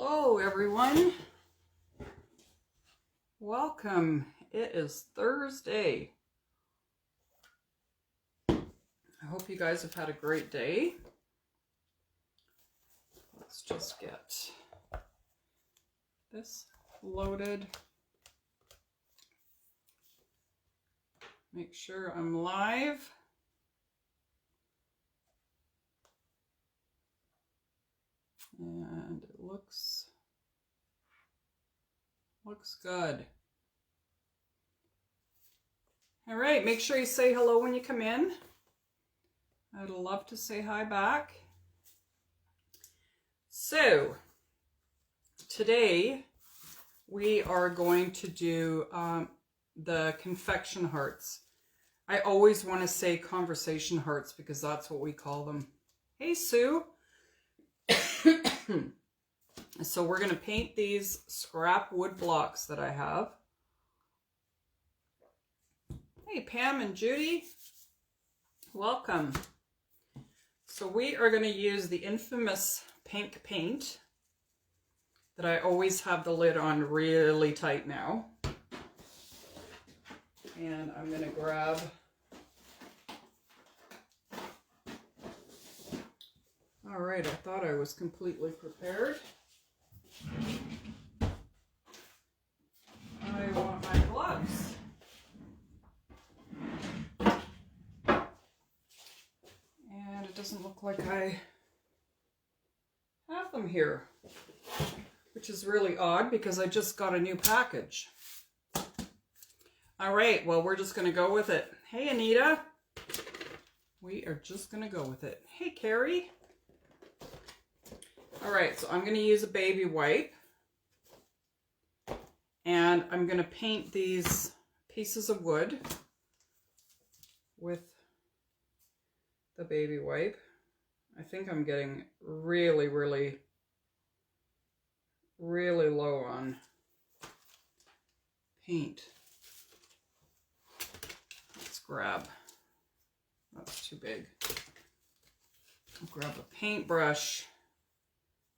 Hello everyone, welcome. It is Thursday. I hope you guys have had a great day. Let's just get this loaded. Make sure I'm live. And it looks good. All right, make sure you say hello when you come in. I'd love to say hi back. So, today we are going to do the Confection Hearts. I always want to say Conversation Hearts because that's what we call them. Hey, Sue. So we're going to paint these scrap wood blocks that I have. Hey, Pam and Judy. Welcome. So we are going to use the infamous pink paint that I always have the lid on really tight now. And I'm going to grab all right, I thought I was completely prepared. I want my gloves. And it doesn't look like I have them here, which is really odd because I just got a new package. All right, well, we're just going to go with it. Hey, Anita. We are just going to go with it. Hey, Carrie. All right, so I'm going to use a baby wipe. And I'm going to paint these pieces of wood with the baby wipe. I think I'm getting really low on paint. Let's grab, that's too big. I'll grab a paintbrush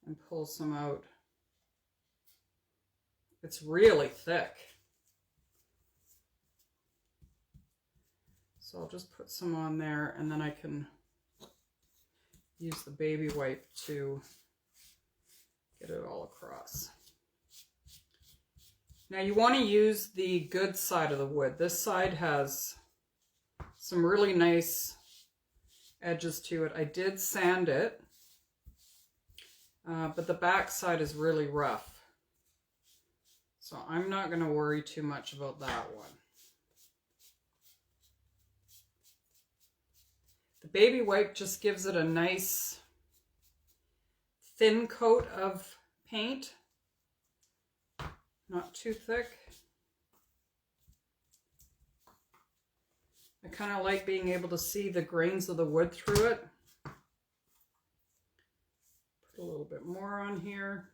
and pull some out. It's really thick. So I'll just put some on there and then I can use the baby wipe to get it all across. Now you want to use the good side of the wood. This side has some really nice edges to it. I did sand it. But the back side is really rough. So I'm not going to worry too much about that one. The baby wipe just gives it a nice thin coat of paint. Not too thick. I kind of like being able to see the grains of the wood through it. A little bit more on here.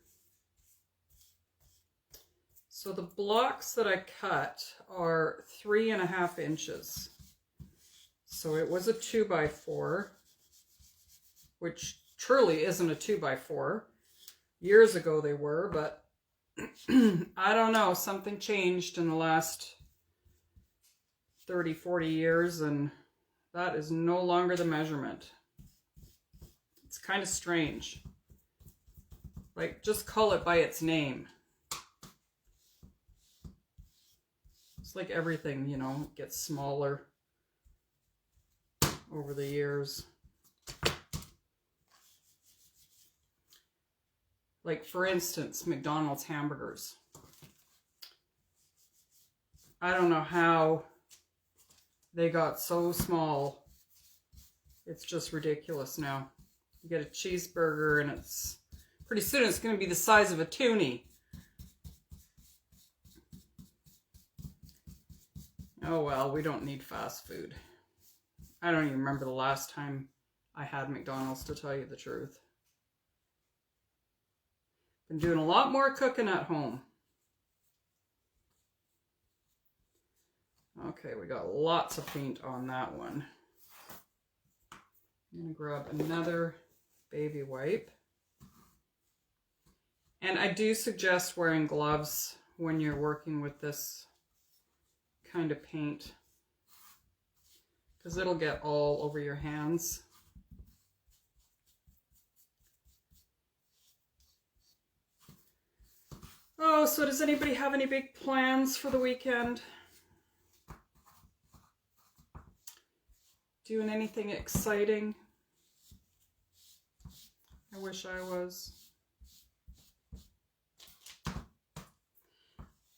So the blocks that I cut are 3.5 inches. So it was a 2x4, which truly isn't a 2x4. Years ago they were, but I don't know, something changed in the last 30, 40 years, and that is no longer the measurement. It's kind of strange. Like, just call it by its name. It's like everything, you know, gets smaller over the years. Like, for instance, McDonald's hamburgers. I don't know how they got so small. It's just ridiculous now. You get a cheeseburger and it's pretty soon it's going to be the size of a toonie. Oh well, we don't need fast food. I don't even remember the last time I had McDonald's, to tell you the truth. Been doing a lot more cooking at home. Okay, we got lots of paint on that one. I'm going to grab another baby wipe. And I do suggest wearing gloves when you're working with this kind of paint, because it'll get all over your hands. Oh, so does anybody have any big plans for the weekend? Doing anything exciting? I wish I was.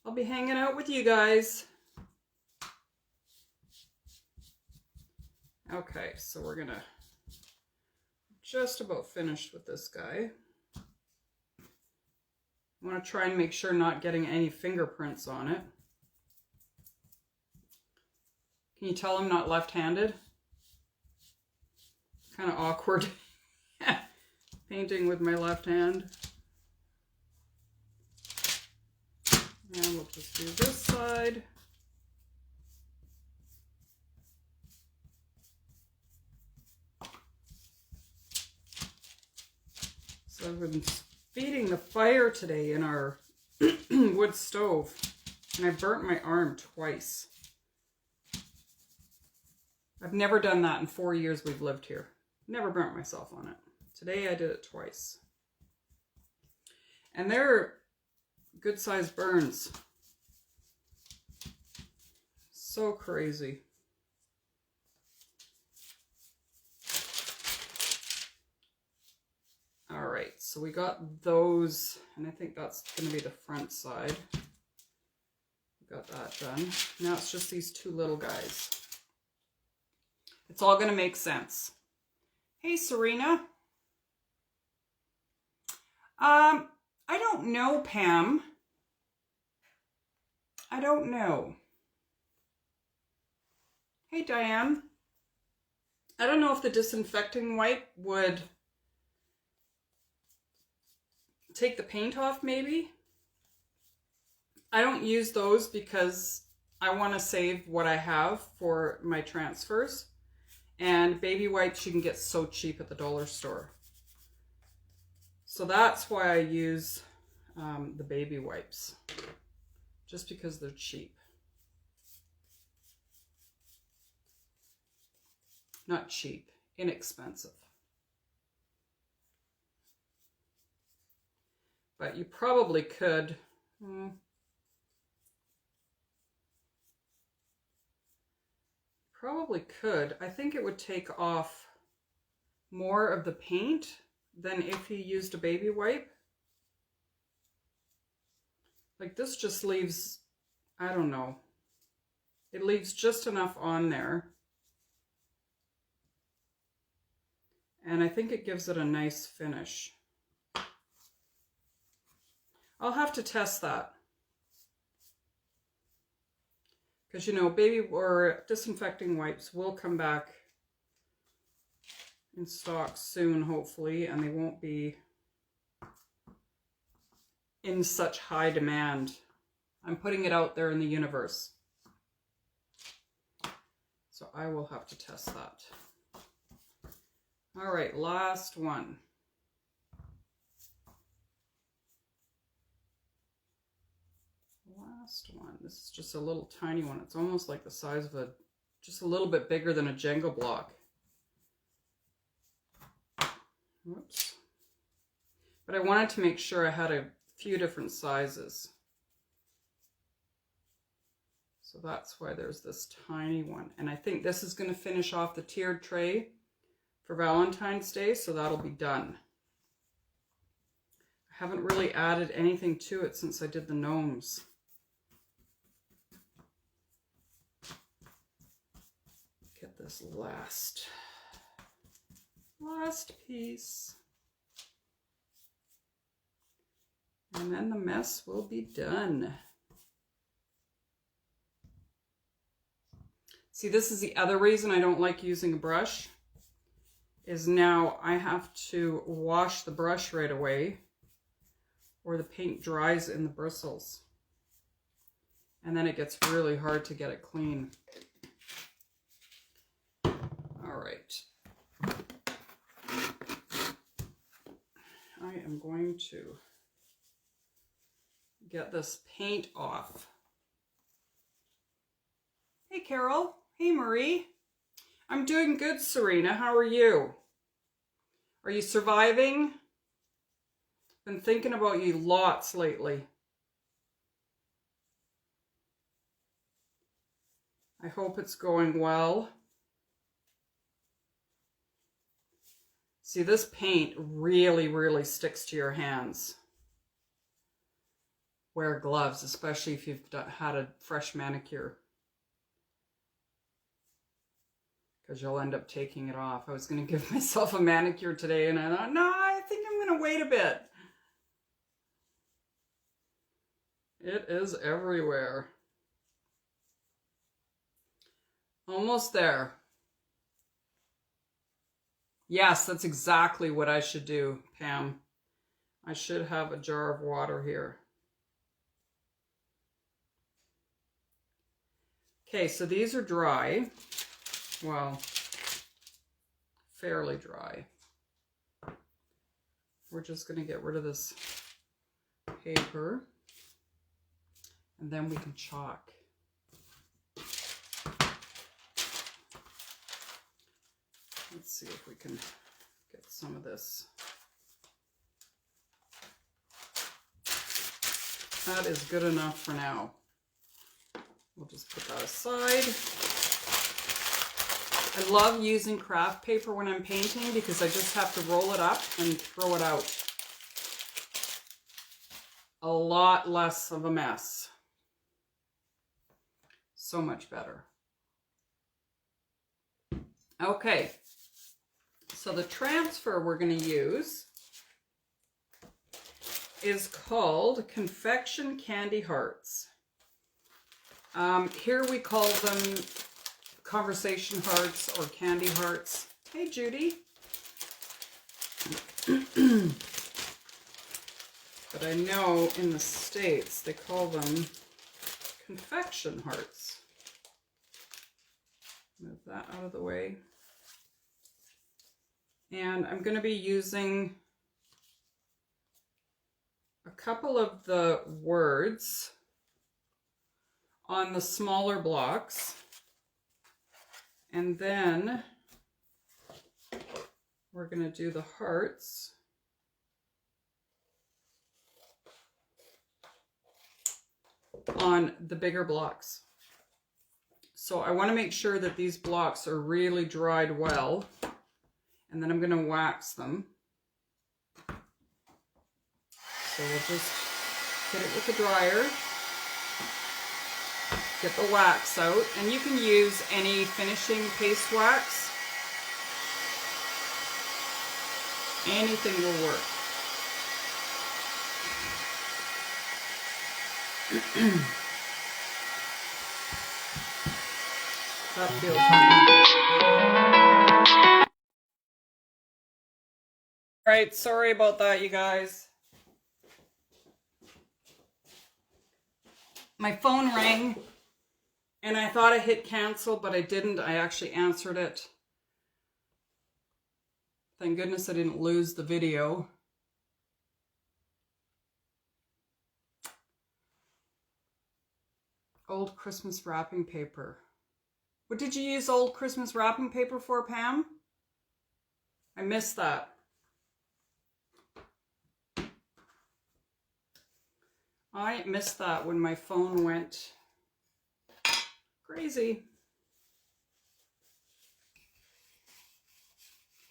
I'll be hanging out with you guys. Okay, so we're gonna just about finished with this guy. I want to try and make sure not getting any fingerprints on it. Can you tell I'm not left-handed? Kind of awkward painting with my left hand. And we'll just do this side. So I've been feeding the fire today in our wood stove, and I burnt my arm twice. I've never done that in 4 years we've lived here. Never burnt myself on it. Today I did it twice. And they're good sized burns. So crazy. All right, so we got those, and I think that's going to be the front side. Got that done. Now it's just these two little guys. It's all going to make sense. Hey, Serena. I don't know, Pam. I don't know. Hey, Diane. I don't know if the disinfecting wipe would take the paint off, maybe. I don't use those because I want to save what I have for my transfers. And baby wipes you can get so cheap at the dollar store. So that's why I use the baby wipes. Just because they're cheap. Not cheap, inexpensive. But you probably could. Probably could. I think it would take off more of the paint than if you used a baby wipe. Like this just leaves, I don't know. It leaves just enough on there. And I think it gives it a nice finish. I'll have to test that. Because, you know, baby or disinfecting wipes will come back in stock soon, hopefully, and they won't be in such high demand. I'm putting it out there in the universe. So I will have to test that. All right, last one. Last one. This is just a little tiny one. It's almost like the size of a, just a little bit bigger than a Jenga block. Whoops. But I wanted to make sure I had a few different sizes. So that's why there's this tiny one. And I think this is going to finish off the tiered tray for Valentine's Day, so that'll be done. I haven't really added anything to it since I did the gnomes. Get this last piece. And then the mess will be done. See, this is the other reason I don't like using a brush, is now I have to wash the brush right away or the paint dries in the bristles. And then it gets really hard to get it clean. All right. I am going to get this paint off. Hey, Carol. Hey, Marie. I'm doing good, Serena. How are you? Are you surviving? Been thinking about you lots lately. I hope it's going well. See, this paint really, really sticks to your hands. Wear gloves, especially if you've had a fresh manicure, because you'll end up taking it off. I was going to give myself a manicure today, and I thought, no, I think I'm going to wait a bit. It is everywhere. Almost there. Yes, that's exactly what I should do, Pam. I should have a jar of water here. Okay, so these are dry. Well, fairly dry. We're just going to get rid of this paper, and then we can chalk. Let's see if we can get some of this. That is good enough for now. We'll just put that aside. I love using craft paper when I'm painting because I just have to roll it up and throw it out. A lot less of a mess. So much better. Okay. So the transfer we're going to use is called Confection Candy Hearts. Here we call them Conversation Hearts or Candy Hearts. Hey, Judy. But I know in the States they call them Confection Hearts. Move that out of the way. And I'm going to be using a couple of the words on the smaller blocks. And then we're going to do the hearts on the bigger blocks. So I want to make sure that these blocks are really dried well. And then I'm going to wax them. So we'll just hit it with the dryer. Get the wax out. And you can use any finishing paste wax. Anything will work. That feels good. Right, sorry about that, you guys. My phone rang and I thought I hit cancel, but I didn't. I actually answered it. Thank goodness I didn't lose the video. Old Christmas wrapping paper. What did you use old Christmas wrapping paper for, Pam? I missed that. I missed that when my phone went crazy.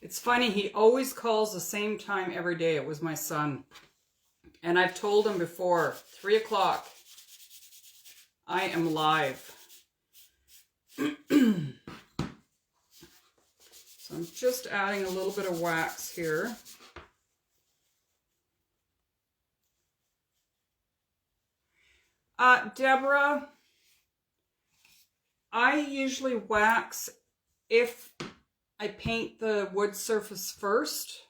It's funny, he always calls the same time every day. It was my son. And I've told him before, 3 o'clock, I am live. So I'm just adding a little bit of wax here. Deborah, I usually wax if I paint the wood surface first.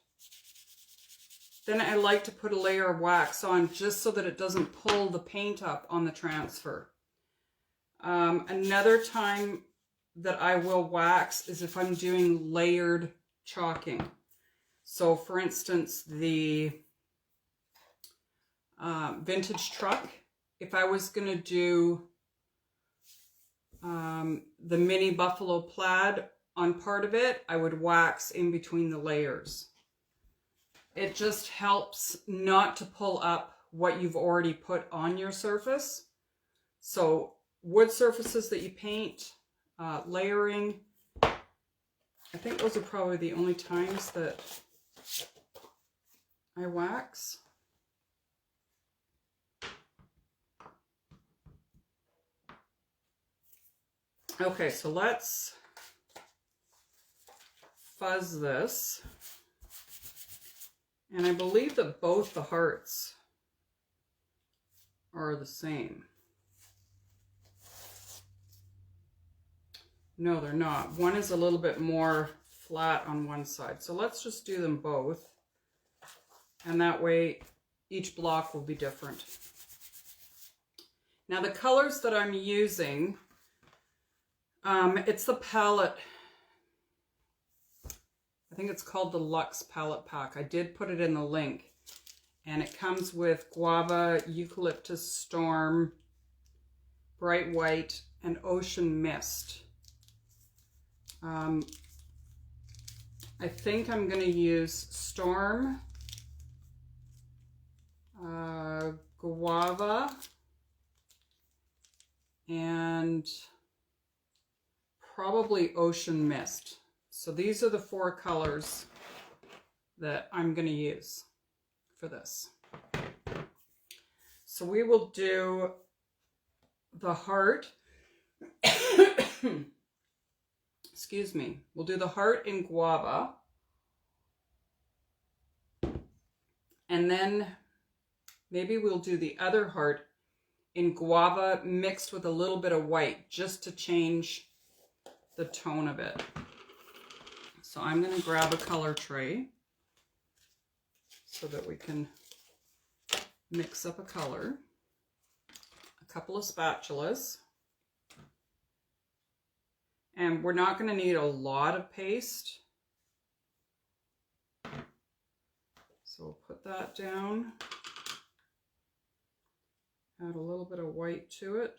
Then I like to put a layer of wax on just so that it doesn't pull the paint up on the transfer. Another time that I will wax is if I'm doing layered chalking. So for instance, the vintage truck. If I was going to do the mini buffalo plaid on part of it, I would wax in between the layers. It just helps not to pull up what you've already put on your surface. So wood surfaces that you paint, layering, I think those are probably the only times that I wax. Okay, so let's fuzz this. And I believe that both the hearts are the same. No, they're not. One is a little bit more flat on one side. So let's just do them both. And that way each block will be different. Now the colors that I'm using, it's the palette. I think it's called the Luxe Palette Pack. I did put it in the link. And it comes with Guava, Eucalyptus Storm, Bright White, and Ocean Mist. I think I'm going to use Storm, Guava, and probably Ocean Mist. So these are the 4 colors that I'm going to use for this. So we will do the heart. Excuse me. We'll do the heart in Guava. And then maybe we'll do the other heart in Guava mixed with a little bit of white just to change the tone of it. So I'm going to grab a color tray so that we can mix up a color. A couple of spatulas. And we're not going to need a lot of paste. So we'll put that down. Add a little bit of white to it.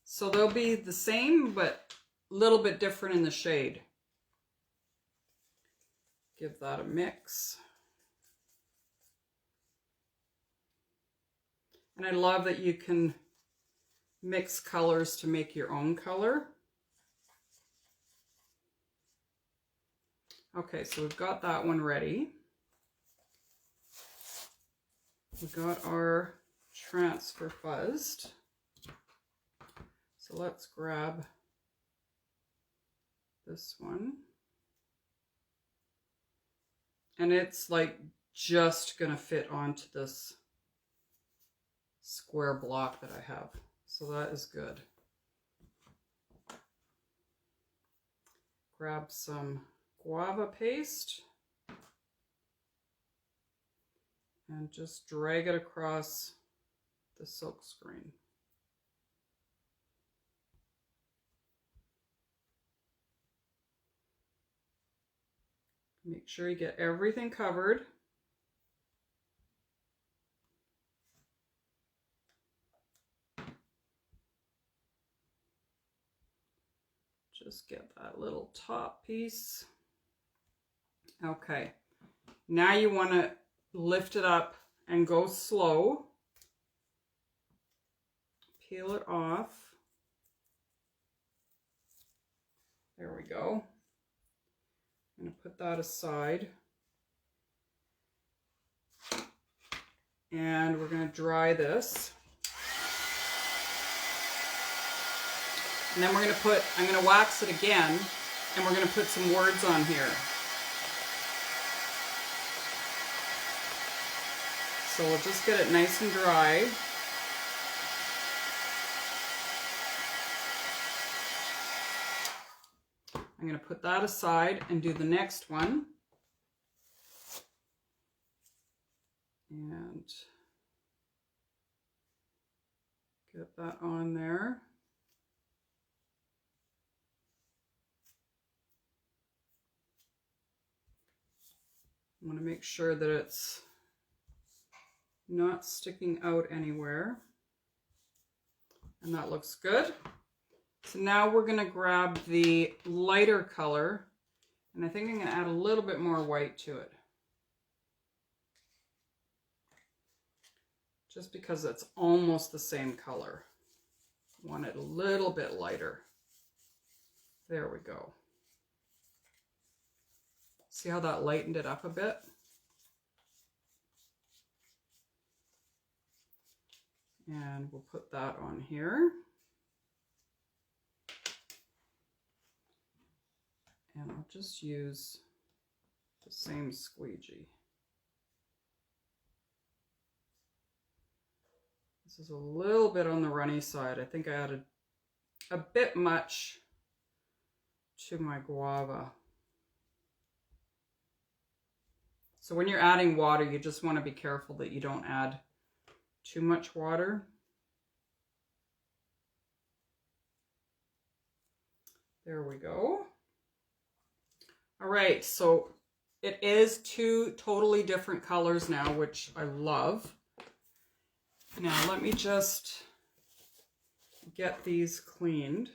So they'll be the same, but a little bit different in the shade. Give that a mix. And I love that you can mix colors to make your own color. Okay, so we've got that one ready. We got our transfer fuzzed. So let's grab this one. And it's like just gonna fit onto this square block that I have. So that is good. Grab some guava paste and just drag it across the silk screen. Make sure you get everything covered. Just get that little top piece. Okay, now you want to lift it up and go slow. Peel it off. There we go. I'm going to put that aside. And we're going to dry this. And then we're going to put, I'm going to wax it again, and we're going to put some words on here. So we'll just get it nice and dry. I'm going to put that aside and do the next one. And get that on there. I want to make sure that it's not sticking out anywhere. And that looks good. So now we're going to grab the lighter color, and I think I'm going to add a little bit more white to it. Just because it's almost the same color. Want it a little bit lighter. There we go. See how that lightened it up a bit? And we'll put that on here. And I'll just use the same squeegee. This is a little bit on the runny side. I think I added a bit much to my guava. So when you're adding water, you just want to be careful that you don't add too much water. There we go. All right, so it is two totally different colors now, which I love. Now let me just get these cleaned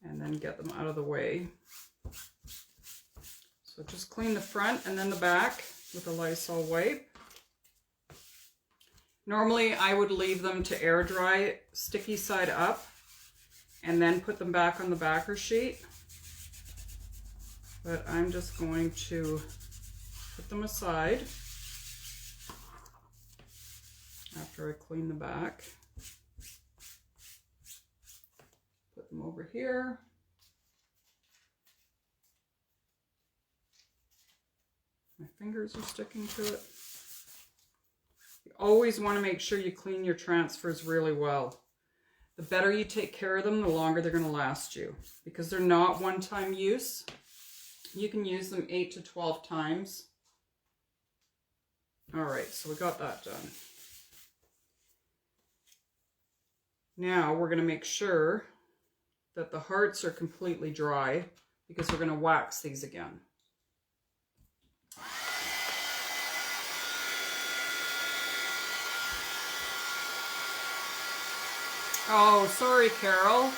and then get them out of the way. So just clean the front and then the back with a Lysol wipe. Normally I would leave them to air dry, sticky side up, and then put them back on the backer sheet. But I'm just going to put them aside after I clean the back. Put them over here. My fingers are sticking to it. You always want to make sure you clean your transfers really well. The better you take care of them, the longer they're going to last you. Because they're not one-time use. You can use them 8 to 12 times. All right, so we got that done. Now we're going to make sure that the hearts are completely dry because we're going to wax these again. Oh, sorry, Carol.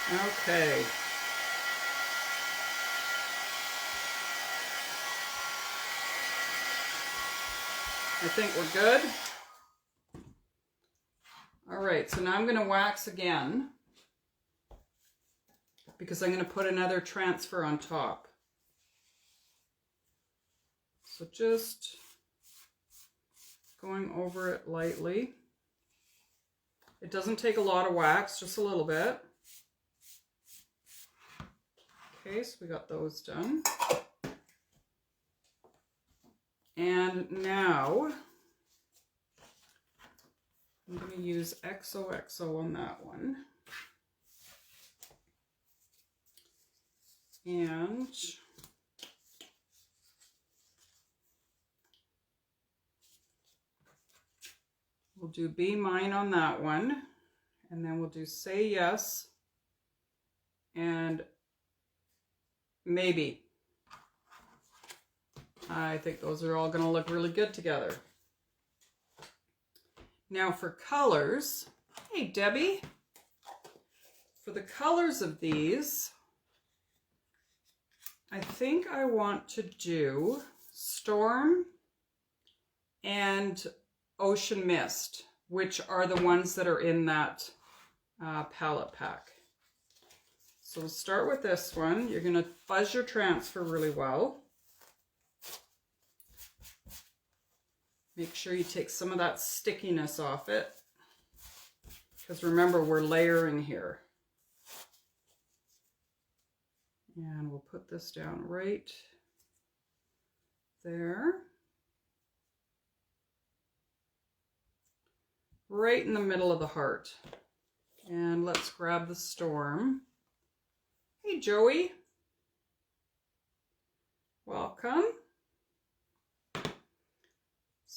Okay. I think we're good. All right, so now I'm going to wax again because I'm going to put another transfer on top. So just going over it lightly. It doesn't take a lot of wax, just a little bit. Okay, so we got those done. And now I'm going to use XOXO on that one. And we'll do Be Mine on that one. And then we'll do Say Yes and Maybe. I think those are all going to look really good together. Now for colors, hey Debbie, for the colors of these, I think I want to do Storm and Ocean Mist, which are the ones that are in that palette pack. So we'll start with this one. You're going to fuzz your transfer really well. Make sure you take some of that stickiness off it, because remember, we're layering here. And we'll put this down right there. Right in the middle of the heart. And let's grab the Storm. Hey, Joey. Welcome.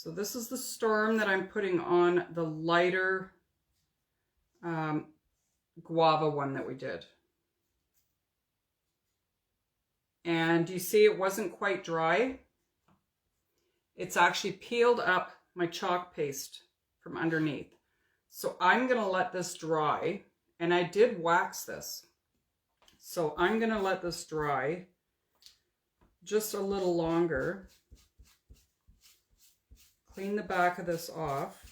So this is the Storm that I'm putting on the lighter guava one that we did. And you see it wasn't quite dry. It's actually peeled up my chalk paste from underneath. So I'm going to let this dry, and I did wax this. So I'm going to let this dry just a little longer. Clean the back of this off.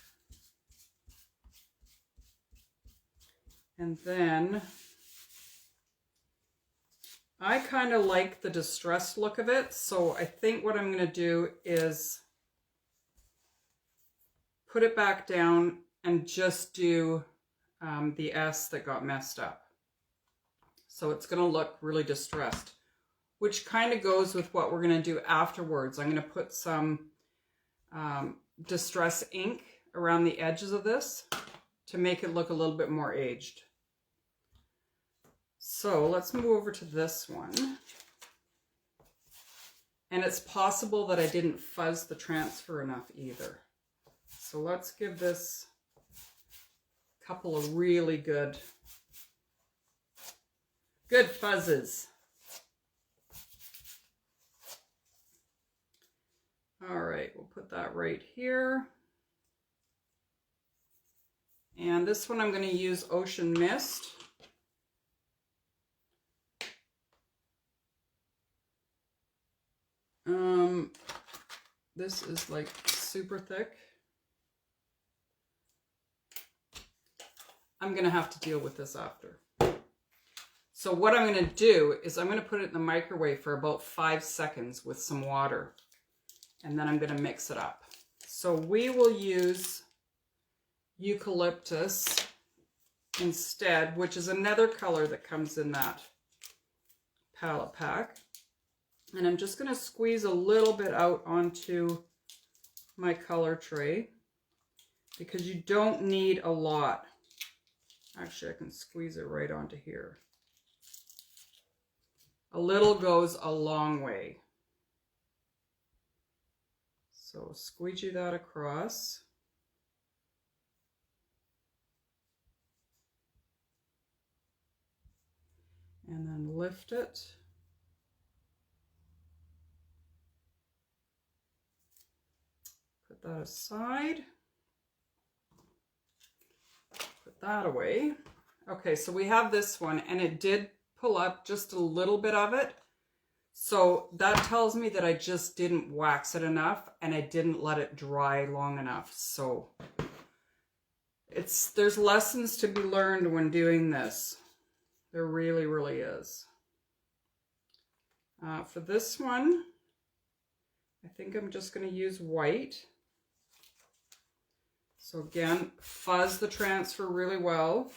And then I kind of like the distressed look of it. So I think what I'm going to do is put it back down and just do the S that got messed up. So it's going to look really distressed, which kind of goes with what we're going to do afterwards. I'm going to put some distress ink around the edges of this to make it look a little bit more aged. So let's move over to this one. And it's possible that I didn't fuzz the transfer enough either. So let's give this a couple of really good fuzzes. All right, we'll put that right here. And this one I'm going to use Ocean Mist. This is like super thick. I'm going to have to deal with this after. So what I'm going to do is I'm going to put it in the microwave for about 5 seconds with some water. And then I'm going to mix it up. So we will use eucalyptus instead, which is another color that comes in that palette pack. And I'm just going to squeeze a little bit out onto my color tray because you don't need a lot. Actually, I can squeeze it right onto here. A little goes a long way. So squeegee that across. And then lift it. Put that aside. Put that away. Okay, so we have this one, and it did pull up just a little bit of it. So that tells me that I just didn't wax it enough and I didn't let it dry long enough. So there's lessons to be learned when doing this. There really, really is. For this one, I think I'm just going to use white. So again, fuzz the transfer really well.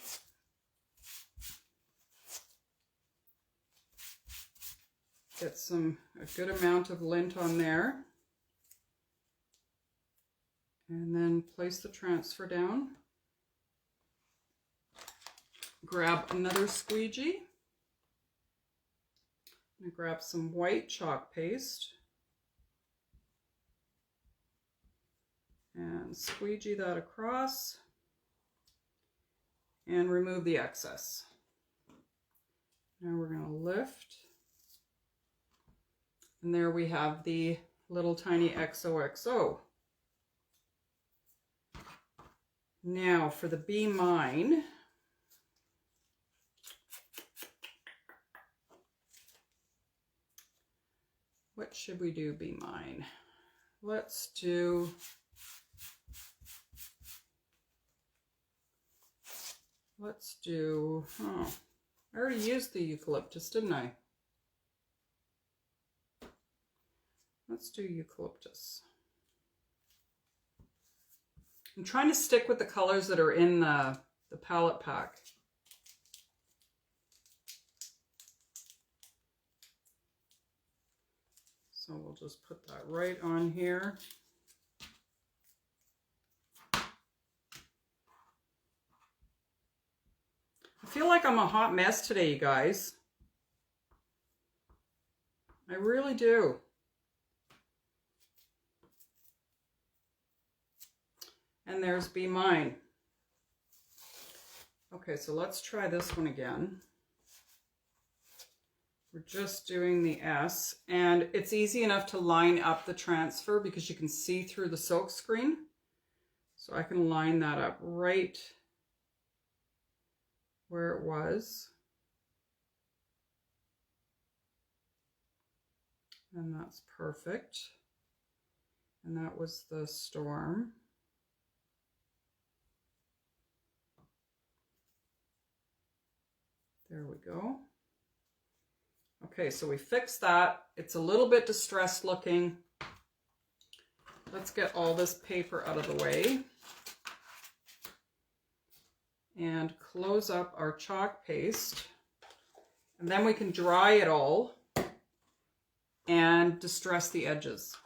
Get a good amount of lint on there. And then place the transfer down. Grab another squeegee. And grab some white chalk paste. And squeegee that across. And remove the excess. Now we're going to lift. And there we have the little tiny XOXO. Now for the Be Mine. What should we do, Be Mine? Let's do... oh, I already used the eucalyptus, didn't I? Let's do eucalyptus. I'm trying to stick with the colors that are in the palette pack. So we'll just put that right on here. I feel like I'm a hot mess today, you guys. I really do. And there's Be Mine. Okay, so let's try this one again. We're just doing the S, and it's easy enough to line up the transfer because you can see through the silk screen. So I can line that up right where it was. And that's perfect. And that was the storm. There we go. Okay, so we fixed that. It's a little bit distressed looking. Let's get all this paper out of the way and close up our chalk paste. And then we can dry it all and distress the edges.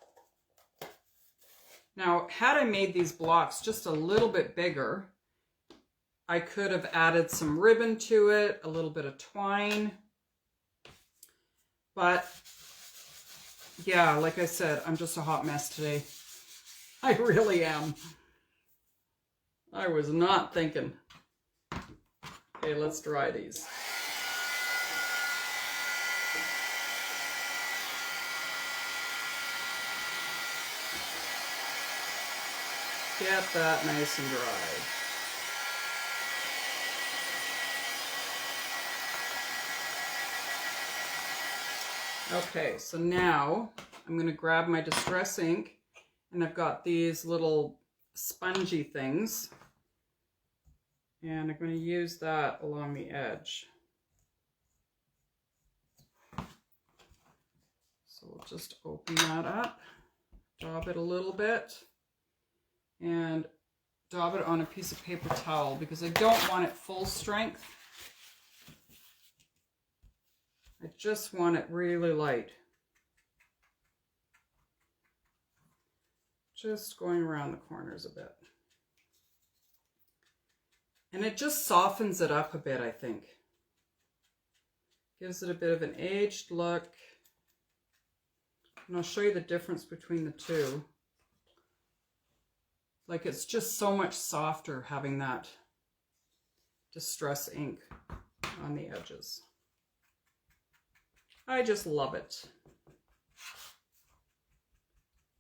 Now, had I made these blocks just a little bit bigger, I could have added some ribbon to it, a little bit of twine. But yeah, like I said, I'm just a hot mess today. I really am. I was not thinking. Okay, let's dry these. Get that nice and dry. Okay, so now I'm going to grab my distress ink, and I've got these little spongy things, and I'm going to use that along the edge. So we'll just open that up, dab it a little bit, and dab it on a piece of paper towel because I don't want it full strength. I just want it really light. Just going around the corners a bit. And it just softens it up a bit, I think. Gives it a bit of an aged look. And I'll show you the difference between the two. Like, it's just so much softer having that distress ink on the edges. I just love it.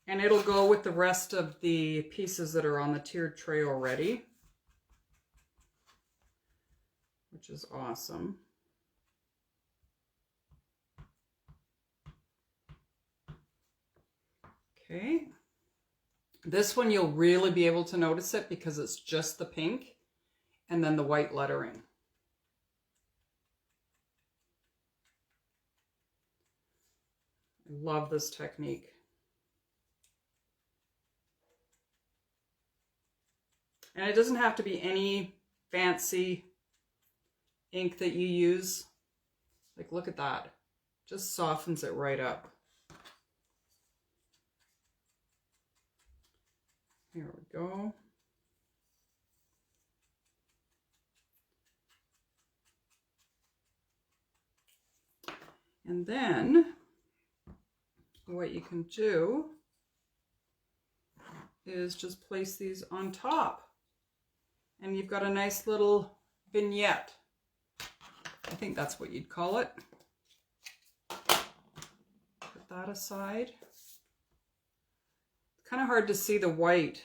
And it'll go with the rest of the pieces that are on the tiered tray already, which is awesome. Okay. This one you'll really be able to notice it because it's just the pink and then the white lettering. I love this technique. And it doesn't have to be any fancy ink that you use. Like, look at that. Just softens it right up. Here we go. And then what you can do is just place these on top. And you've got a nice little vignette. I think that's what you'd call it. Put that aside. It's kind of hard to see the white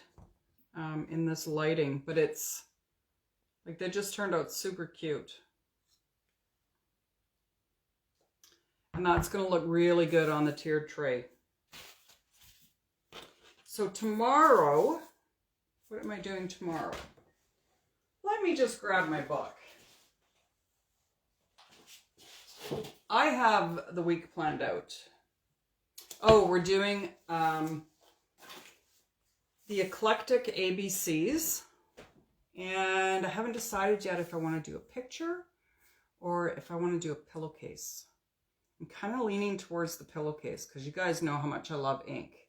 in this lighting, but it's like they just turned out super cute. And that's going to look really good on the tiered tray. So tomorrow, what am I doing tomorrow? Let me just grab my book. I have the week planned out. Oh, we're doing the eclectic ABCs. And I haven't decided yet if I want to do a picture or if I want to do a pillowcase. I'm kind of leaning towards the pillowcase because you guys know how much I love ink.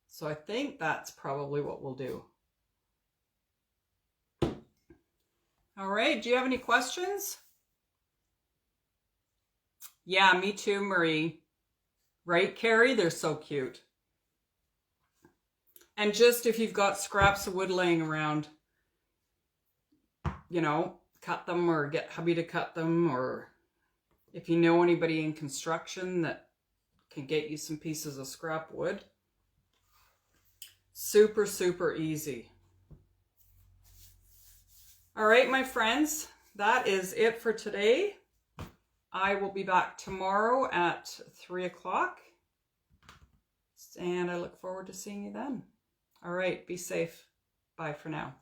So I think that's probably what we'll do. All right, do you have any questions? Yeah, me too, Marie. Right, Carrie? They're so cute. And just if you've got scraps of wood laying around, you know, cut them or get hubby to cut them, or if you know anybody in construction that can get you some pieces of scrap wood. Super, super easy. All right, my friends, that is it for today. I will be back tomorrow at 3 o'clock. And I look forward to seeing you then. All right, be safe. Bye for now.